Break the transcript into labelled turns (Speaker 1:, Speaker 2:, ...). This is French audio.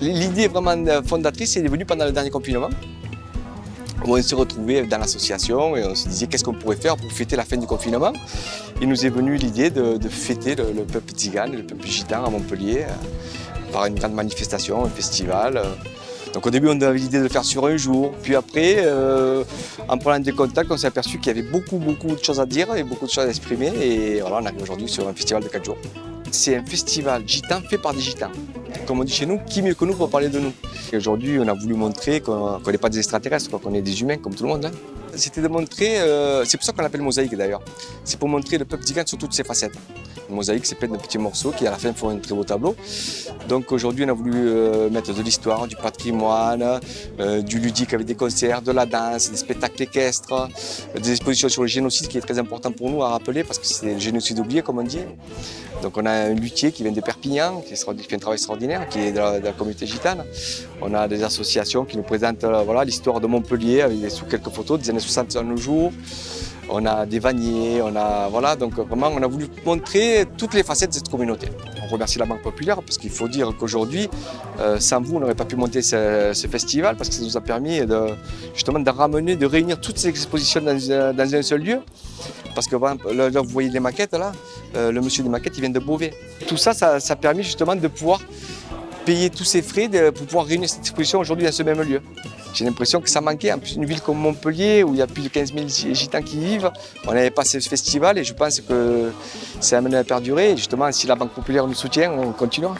Speaker 1: L'idée vraiment fondatrice, elle est venue pendant le dernier confinement, où on se retrouvait dans l'association et on se disait qu'est-ce qu'on pourrait faire pour fêter la fin du confinement. Il nous est venu l'idée de fêter le peuple tzigane, le peuple gitan à Montpellier, par une grande manifestation, un festival. Donc au début, on avait l'idée de le faire sur un jour. Puis après, en prenant des contacts, on s'est aperçu qu'il y avait beaucoup de choses à dire et beaucoup de choses à exprimer. Et voilà, on arrive aujourd'hui sur un festival de 4 jours. C'est un festival gitan fait par des gitans. Comme on dit chez nous, qui mieux que nous pour parler de nous? Et aujourd'hui, on a voulu montrer qu'on n'est pas des extraterrestres, qu'on est des humains comme tout le monde. Hein. C'était de montrer, c'est pour ça qu'on l'appelle mosaïque d'ailleurs, c'est pour montrer le peuple tzigane sous toutes ses facettes. Une mosaïque, c'est plein de petits morceaux qui à la fin font un très beau tableau. Donc aujourd'hui, on a voulu mettre de l'histoire, du patrimoine, du ludique avec des concerts, de la danse, des spectacles équestres, des expositions sur le génocide qui est très important pour nous à rappeler parce que c'est le génocide oublié comme on dit. Donc on a un luthier qui vient de Perpignan, qui fait un travail extraordinaire, qui est de la communauté gitane. On a des associations qui nous présentent voilà, l'histoire de Montpellier avec sous quelques photos des années 60 à nos jours. On a des vanniers, voilà, donc vraiment on a voulu montrer toutes les facettes de cette communauté. On remercie la Banque Populaire parce qu'il faut dire qu'aujourd'hui, sans vous, on n'aurait pas pu monter ce festival parce que ça nous a permis justement de ramener, de réunir toutes ces expositions dans un seul lieu. Parce que là, vous voyez les maquettes là, le monsieur des maquettes il vient de Beauvais. Tout ça, ça a permis justement de pouvoir payer tous ces frais pour pouvoir réunir cette exposition aujourd'hui dans ce même lieu. J'ai l'impression que ça manquait, en plus une ville comme Montpellier où il y a plus de 15 000 gitans qui y vivent. On n'avait pas ce festival et je pense que ça a amené à perdurer. Et justement, si la Banque Populaire nous soutient, on continuera.